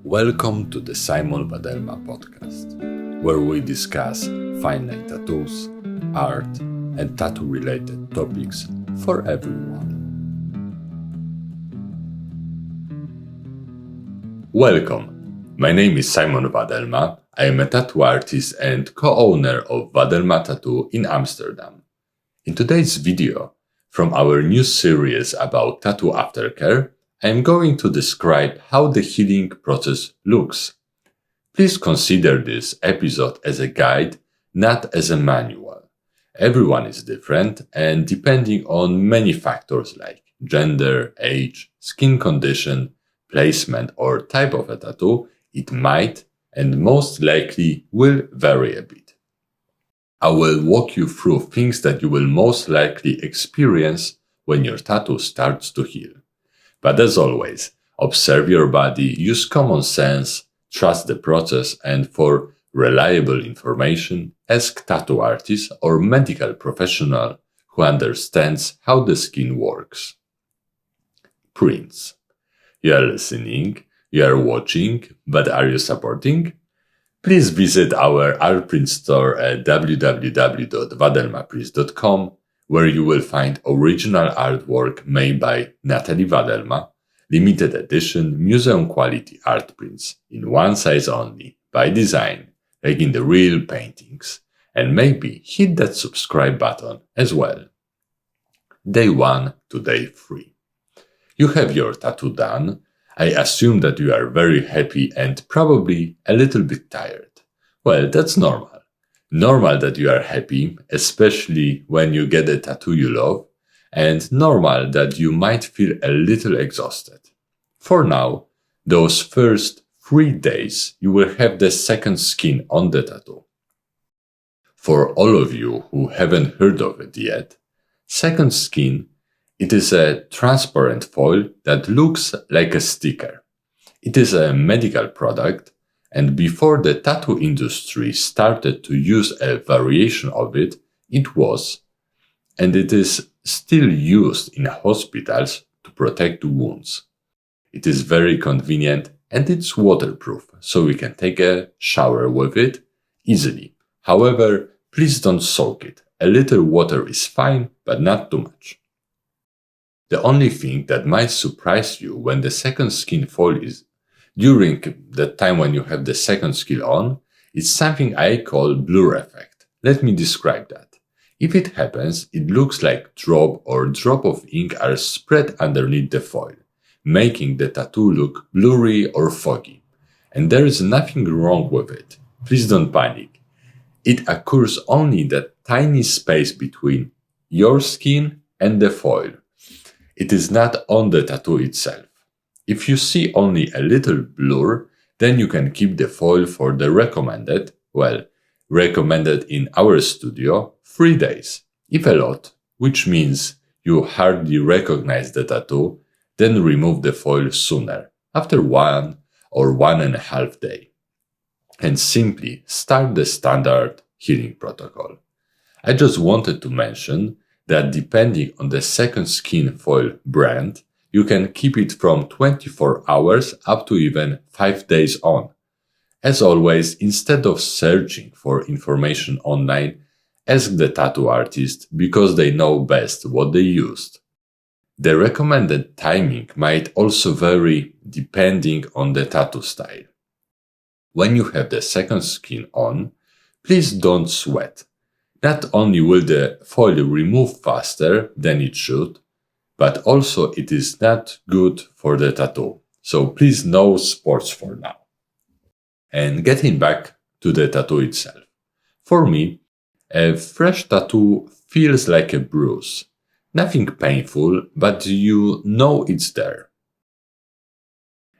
Welcome to the Simon Vadelma Podcast, where we discuss fine line tattoos, art, and tattoo-related topics for everyone. Welcome. My name is Simon Vadelma. I am a tattoo artist and co-owner of Vadelma Tattoo in Amsterdam. In today's video, from our new series about tattoo aftercare, I am going to describe how the healing process looks. Please consider this episode as a guide, not as a manual. Everyone is different, and depending on many factors like gender, age, skin condition, placement, or type of a tattoo, it might and most likely will vary a bit. I will walk you through things that you will most likely experience when your tattoo starts to heal. But as always, observe your body, use common sense, trust the process, and for reliable information, ask tattoo artist or medical professional who understands how the skin works. Prints. You are listening, you are watching, but are you supporting? Please visit our art print store at www.vadelmaprints.com, where you will find original artwork made by Natalie Vadelma, limited edition, museum-quality art prints in one size only, by design, like in the real paintings, and maybe hit that subscribe button as well. Day 1 to day 3. You have your tattoo done. I assume that you are very happy and probably a little bit tired. Well, that's normal. Normal that you are happy, especially when you get a tattoo you love, and normal that you might feel a little exhausted. For now, those first 3 days, you will have the second skin on the tattoo. For all of you who haven't heard of it yet, second skin, it is a transparent foil that looks like a sticker. It is a medical product, and before the tattoo industry started to use a variation of it, it was, and it is still used in hospitals to protect wounds. It is very convenient and it's waterproof, so we can take a shower with it easily. However, please don't soak it. A little water is fine, but not too much. The only thing that might surprise you when the second skin foil is during the time when you have the second skin on, is something I call Blurr Effect. Let me describe that. If it happens, it looks like drop of ink are spread underneath the foil, making the tattoo look blurry or foggy. And there is nothing wrong with it. Please don't panic. It occurs only in that tiny space between your skin and the foil. It is not on the tattoo itself. If you see only a little blur, then you can keep the foil for the recommended in our studio, 3 days. If a lot, which means you hardly recognize the tattoo, then remove the foil sooner, after 1 or 1.5 days, and simply start the standard healing protocol. I just wanted to mention that depending on the second skin foil brand, you can keep it from 24 hours up to even 5 days on. As always, instead of searching for information online, ask the tattoo artist because they know best what they used. The recommended timing might also vary depending on the tattoo style. When you have the second skin on, please don't sweat. Not only will the foil remove faster than it should, but also it is not good for the tattoo. So please no sports for now. And getting back to the tattoo itself. For me, a fresh tattoo feels like a bruise. Nothing painful, but you know it's there.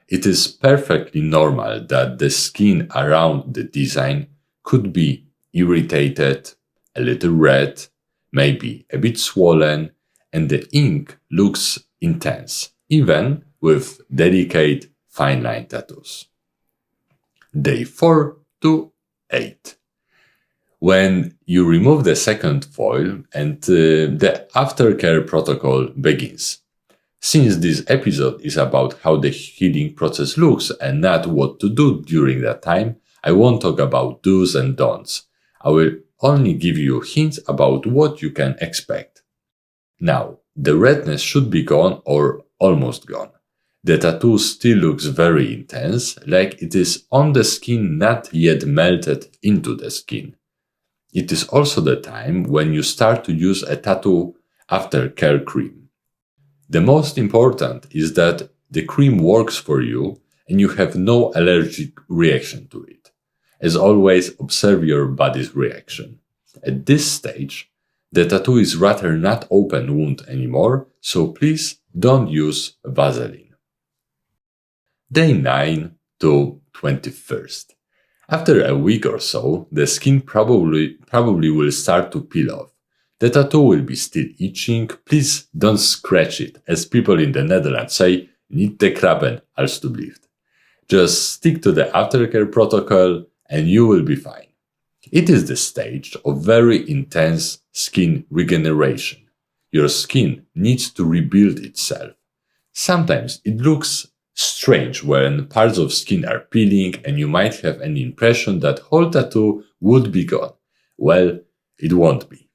It is perfectly normal that the skin around the design could be irritated, a little red, maybe a bit swollen, and the ink looks intense, even with delicate fine line tattoos. Day 4 to 8. When you remove the second foil and the aftercare protocol begins. Since this episode is about how the healing process looks and not what to do during that time, I won't talk about do's and don'ts. I will only give you hints about what you can expect. Now, the redness should be gone or almost gone. The tattoo still looks very intense, like it is on the skin not yet melted into the skin. It is also the time when you start to use a tattoo aftercare cream. The most important is that the cream works for you and you have no allergic reaction to it. As always, observe your body's reaction. At this stage, the tattoo is rather not open wound anymore, so please don't use Vaseline. Day 9 to 21st. After a week or so, the skin probably will start to peel off. The tattoo will be still itching. Please don't scratch it, as people in the Netherlands say, niet te krabben, alstublieft. Just stick to the aftercare protocol and you will be fine. It is the stage of very intense skin regeneration. Your skin needs to rebuild itself. Sometimes it looks strange when parts of skin are peeling and you might have an impression that whole tattoo would be gone. Well, it won't be.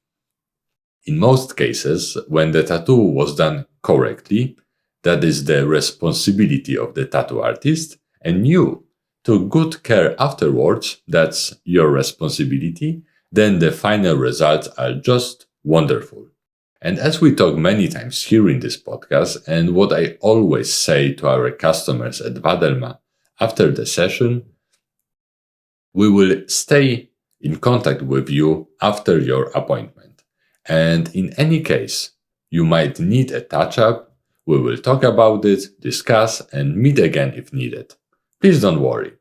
In most cases, when the tattoo was done correctly, that is the responsibility of the tattoo artist, and you took good care afterwards, that's your responsibility, then the final results are just wonderful. And as we talk many times here in this podcast, and what I always say to our customers at Vadelma after the session, we will stay in contact with you after your appointment. And in any case, you might need a touch-up, we will talk about it, discuss, and meet again if needed. Please don't worry.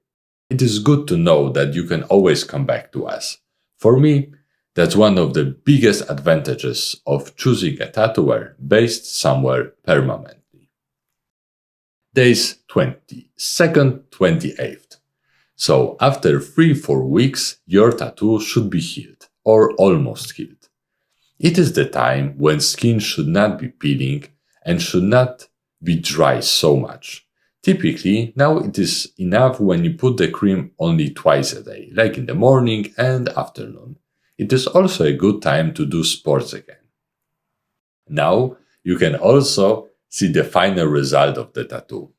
It is good to know that you can always come back to us. For me, that's one of the biggest advantages of choosing a tattooer based somewhere permanently. Days 22nd, 28th. So after 3-4 weeks, your tattoo should be healed, or almost healed. It is the time when skin should not be peeling and should not be dry so much. Typically, now it is enough when you put the cream only twice a day, like in the morning and afternoon. It is also a good time to do sports again. Now, you can also see the final result of the tattoo.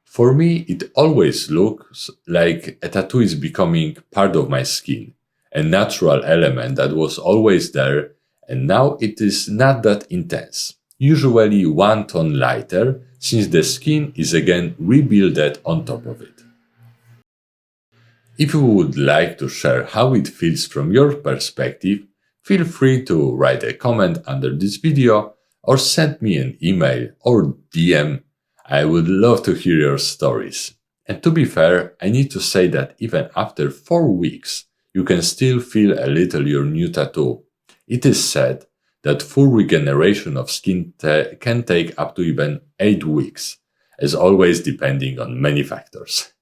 For me, it always looks like a tattoo is becoming part of my skin, a natural element that was always there, and now it is not that intense, usually 1 tone lighter, since the skin is again rebuilt on top of it. If you would like to share how it feels from your perspective, feel free to write a comment under this video or send me an email or DM. I would love to hear your stories. And to be fair, I need to say that even after 4 weeks, you can still feel a little your new tattoo. It is said that full regeneration of skin can take up to even 8 weeks, as always depending on many factors.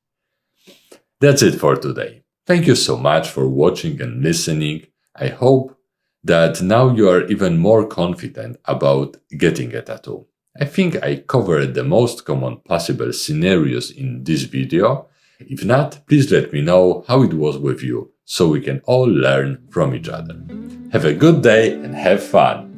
That's it for today. Thank you so much for watching and listening. I hope that now you are even more confident about getting a tattoo. I think I covered the most common possible scenarios in this video. If not, please let me know how it was with you, so we can all learn from each other. Have a good day and have fun!